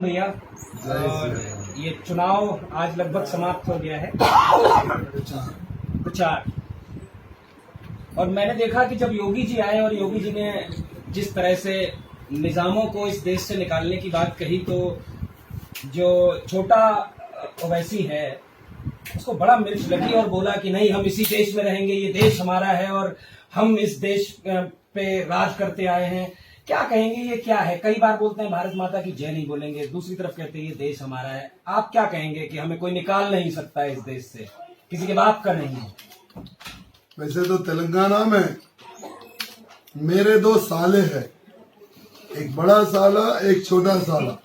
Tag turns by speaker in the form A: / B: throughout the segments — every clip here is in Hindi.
A: भैया। और ये चुनाव आज लगभग समाप्त हो गया है, प्रचार। और मैंने देखा कि जब योगी जी आए और योगी जी ने जिस तरह से निजामों को इस देश से निकालने की बात कही, तो जो छोटा ओवैसी है उसको बड़ा मिर्च लगी और बोला कि नहीं, हम इसी देश में रहेंगे, ये देश हमारा है और हम इस देश पे राज करते आए हैं। क्या कहेंगे, ये क्या है? कई बार बोलते हैं भारत माता की जय, नहीं बोलेंगे, दूसरी तरफ कहते हैं ये देश हमारा है। आप क्या कहेंगे कि हमें कोई निकाल नहीं सकता है इस देश से, किसी के बाप का नहीं है?
B: वैसे तो तेलंगाना में मेरे दो साले हैं, एक बड़ा साला एक छोटा साला।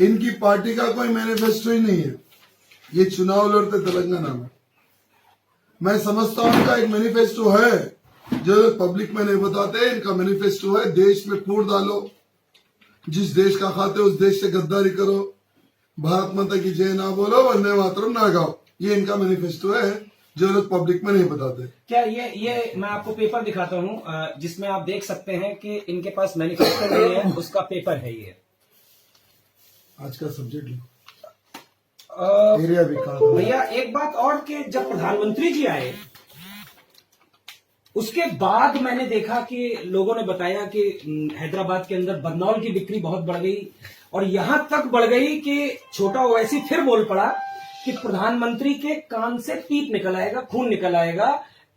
B: इनकी पार्टी का कोई मैनिफेस्टो ही नहीं है। ये चुनाव लड़ते तेलंगाना में। मैं समझता हूं इनका एक मैनिफेस्टो है जो लोग पब्लिक में नहीं बताते। इनका मैनिफेस्टो है, देश में फूट डालो, जिस देश का खाते उस देश से गद्दारी करो, भारत माता की जय ना बोलो, वंदे मातरम ना गाओ। ये इनका मैनिफेस्टो है जो लोग पब्लिक में नहीं बताते।
A: क्या ये मैं आपको पेपर दिखाता हूँ जिसमें आप देख सकते हैं कि इनके पास मैनिफेस्टो नहीं है, उसका पेपर है ये।
B: आज का सब्जेक्ट एरिया विकास।
A: भैया एक बात और कि जब प्रधानमंत्री जी आए उसके बाद मैंने देखा कि लोगों ने बताया कि हैदराबाद के अंदर बरनौल की बिक्री बहुत बढ़ गई और यहां तक बढ़ गई कि छोटा ओवैसी फिर बोल पड़ा कि प्रधानमंत्री के कान से पीप निकल आएगा, खून निकल आएगा,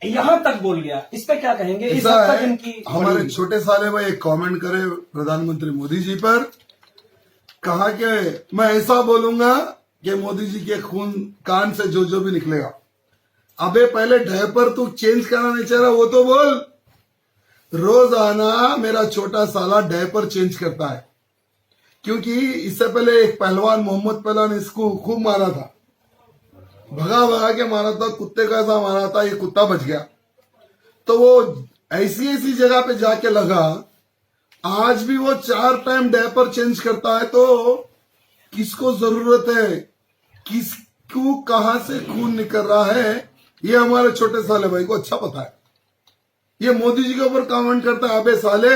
A: यहां तक बोल गया। इस पे क्या कहेंगे? इस हद तक इनकी
B: हमारे छोटे साले में एक कमेंट करे प्रधानमंत्री मोदी जी पर, कहा कि मैं ऐसा बोलूंगा कि मोदी जी के खून कान से जो भी निकलेगा। अबे पहले डायपर तू चेंज करना नहीं चाह रहा वो तो बोल। रोजाना मेरा छोटा साला डायपर चेंज करता है, क्योंकि इससे पहले एक पहलवान मोहम्मद पहलवान इसको खूब मारा था, भगा के मारा था, कुत्ते का सा मारा था, ये कुत्ता बच गया। तो वो ऐसी जगह पे जाके लगा, आज भी वो 4 टाइम डायपर चेंज करता है। तो किसको जरूरत है, किसको कहां से खून निकल रहा है, ये हमारे छोटे साले भाई को अच्छा पता है। ये मोदी जी के ऊपर कमेंट करता है, अबे साले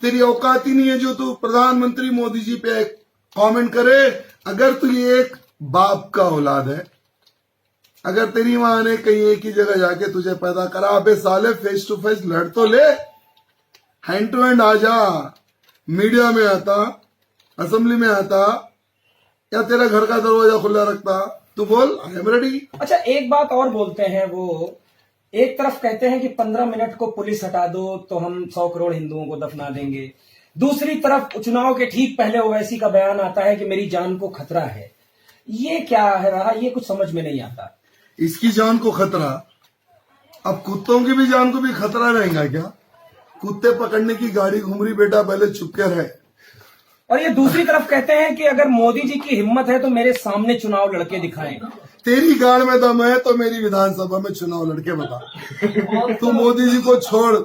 B: तेरी औकात ही नहीं है जो तू प्रधानमंत्री मोदी जी पे कमेंट करे। अगर तू ये एक बाप का औलाद है, अगर तेरी मां ने कहीं एक ही जगह जाके तुझे पैदा करा, अबे साले फेस टू फेस लड़ तो ले, हैंड टू हैंड आ जा, मीडिया में आता, असेंबली में आता, या तेरा घर का दरवाजा खुला रखता, तू बोल आई एम रेडी।
A: अच्छा एक बात और बोलते हैं, वो एक तरफ कहते हैं कि 15 मिनट को पुलिस हटा दो तो हम 100 करोड़ हिंदुओं को दफना देंगे, दूसरी तरफ चुनाव के ठीक पहले ओवैसी का बयान आता है कि मेरी जान को खतरा है। ये क्या है रहा, ये कुछ समझ में नहीं आता।
B: इसकी जान को खतरा, अब कुत्तों की भी जान को भी खतरा रहेगा क्या? कुत्ते पकड़ने की गाड़ी घूम रही बेटा, पहले चुप कर रहे।
A: और ये दूसरी तरफ कहते हैं कि अगर मोदी जी की हिम्मत है तो मेरे सामने चुनाव लड़के दिखाएं।
B: तेरी गाड़ में दम है तो मेरी विधानसभा में चुनाव लड़के बता। तू मोदी जी को छोड़,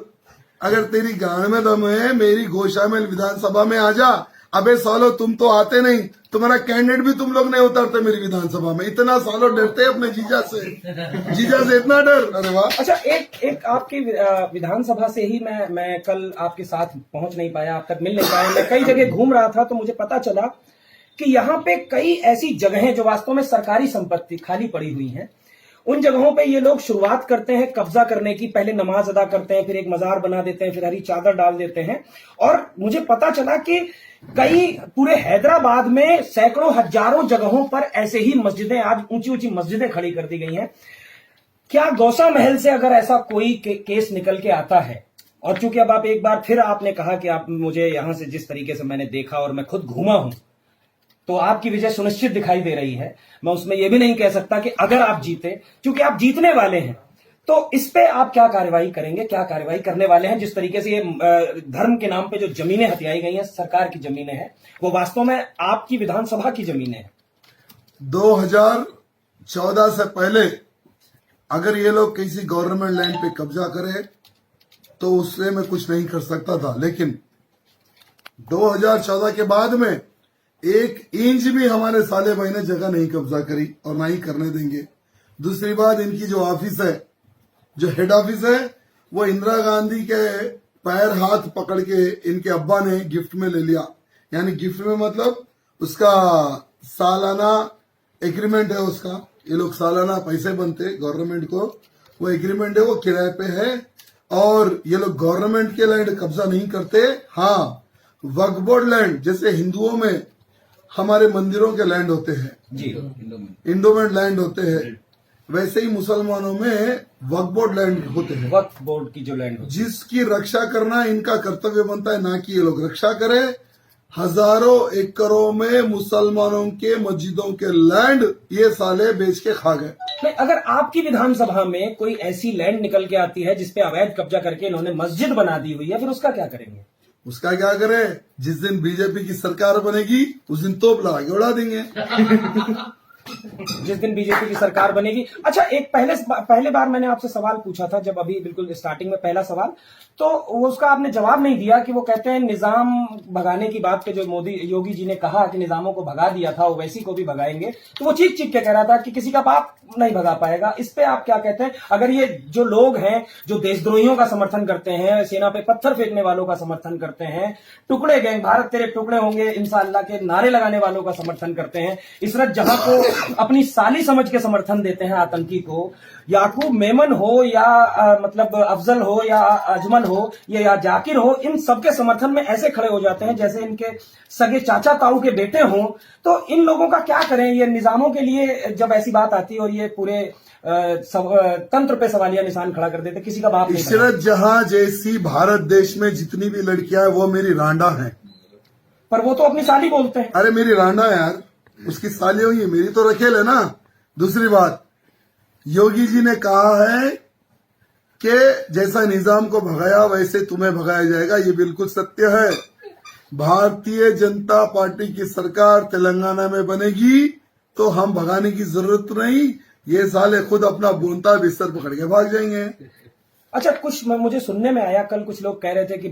B: अगर तेरी गाड़ में दम है मेरी घोषा में विधानसभा में आ जा। अबे सालो तुम तो आते नहीं, तुम्हारा कैंडिडेट भी तुम लोग नहीं उतरते मेरी विधानसभा में। इतना सालो डरते अपने जीजा से इतना डर। अरे वाह।
A: अच्छा एक आपकी विधानसभा से ही मैं कल आपके साथ पहुंच नहीं पाया, आप तक मिल नहीं पाया। मैं कई जगह घूम रहा था तो मुझे पता चला कि यहाँ पे कई ऐसी जगहें जो वास्तव में सरकारी संपत्ति खाली पड़ी हुई हैं, उन जगहों पे ये लोग शुरुआत करते हैं कब्जा करने की। पहले नमाज अदा करते हैं, फिर एक मजार बना देते हैं, फिर हरी चादर डाल देते हैं। और मुझे पता चला कि कई पूरे हैदराबाद में सैकड़ों हजारों जगहों पर ऐसे ही मस्जिदें, आज ऊंची ऊंची मस्जिदें खड़ी कर दी गई हैं। क्या गौसा महल से अगर ऐसा कोई केस निकल के आता है, और चूंकि अब आप एक बार फिर आपने कहा कि आप मुझे यहां से जिस तरीके से मैंने देखा और मैं खुद घूमा हूं, तो आपकी विजय सुनिश्चित दिखाई दे रही है। मैं उसमें यह भी नहीं कह सकता कि अगर आप जीते, क्योंकि आप जीतने वाले हैं, तो इस पे आप क्या कार्रवाई करेंगे, क्या कार्रवाई करने वाले हैं? जिस तरीके से ये धर्म के नाम पे जो जमीनें हथियाई गई हैं, सरकार की जमीनें हैं, वो वास्तव में आपकी विधानसभा की जमीनें हैं।
B: 2014 से पहले अगर ये लोग किसी गवर्नमेंट लैंड पे कब्जा करे तो उससे मैं कुछ नहीं कर सकता था, लेकिन 2014 के बाद में 1 इंच भी हमारे साले भाई ने जगह नहीं कब्जा करी और ना ही करने देंगे। दूसरी बात, इनकी जो ऑफिस है, जो हेड ऑफिस है, वो इंदिरा गांधी के पैर हाथ पकड़ के इनके अब्बा ने गिफ्ट में ले लिया। यानी गिफ्ट में मतलब उसका सालाना एग्रीमेंट है उसका, ये लोग सालाना पैसे बनते गवर्नमेंट को, वो एग्रीमेंट है, वो किराए पे है और ये लोग गवर्नमेंट के लैंड कब्जा नहीं करते। हाँ, वक्फ बोर्ड लैंड जैसे हिंदुओं में हमारे मंदिरों के लैंड होते हैं
A: जी,
B: इंडोमेंट लैंड होते हैं, वैसे ही मुसलमानों में वक्फ बोर्ड लैंड होते हैं,
A: वक्फ बोर्ड की जो लैंड होती
B: जिसकी रक्षा करना इनका कर्तव्य बनता है, ना कि ये लोग रक्षा करें। हजारों एकड़ों में मुसलमानों के मस्जिदों के लैंड ये साले बेच के खा गए।
A: नहीं, अगर आपकी विधानसभा में कोई ऐसी लैंड निकल के आती है जिसपे अवैध कब्जा करके इन्होंने मस्जिद बना दी हुई है, फिर उसका क्या करेंगे?
B: उसका क्या करें? जिस दिन बीजेपी की सरकार बनेगी उस दिन तोप लगा के उड़ा देंगे।
A: जिस दिन बीजेपी की सरकार बनेगी। अच्छा, एक पहले बार मैंने आपसे सवाल पूछा था, जब अभी बिल्कुल स्टार्टिंग में पहला सवाल, तो उसका आपने जवाब नहीं दिया कि वो कहते हैं निजाम भगाने की बात पे, जो योगी जी ने कहा कि निजामों को भगा दिया था, ओवैसी को भी भगाएंगे, तो वो चीख चीख के कह रहा था कि किसी का बाप नहीं भगा पाएगा। इस पे आप क्या कहते हैं? अगर ये जो लोग हैं जो देशद्रोहियों का समर्थन करते हैं, सेना पे पत्थर फेंकने वालों का समर्थन करते हैं, टुकड़े गैंग, भारत तेरे टुकड़े होंगे इंशाअल्लाह के नारे लगाने वालों का समर्थन करते हैं, इशरत जहां को अपनी साली समझ के समर्थन देते हैं आतंकी को, याकूब मेमन हो या मतलब अफजल हो या अजमल हो या जाकिर हो, इन सबके समर्थन में ऐसे खड़े हो जाते हैं जैसे इनके सगे चाचा ताऊ के बेटे हों, तो इन लोगों का क्या करें? ये निजामों के लिए जब ऐसी बात आती है और ये पूरे तंत्र पे सवालिया निशान खड़ा कर देते, किसी का बाप नहीं।
B: इशरत जहां जैसी भारत देश में जितनी भी लड़कियां हैं वो मेरी रांडा हैं,
A: पर वो तो अपनी साली बोलते हैं।
B: अरे मेरी रांडा यार, उसकी साली हुई, मेरी तो रखेल है ना। दूसरी बात, योगी जी ने कहा है कि जैसा निजाम को भगाया वैसे तुम्हें भगाया जाएगा, ये बिल्कुल सत्य है। भारतीय जनता पार्टी की सरकार तेलंगाना में बनेगी तो हम भगाने की जरूरत नहीं, ये साले खुद अपना बोनता बिस्तर पकड़ के भाग जाएंगे।
A: अच्छा, कुछ मुझे सुनने में आया, कल कुछ लोग कह रहे थे कि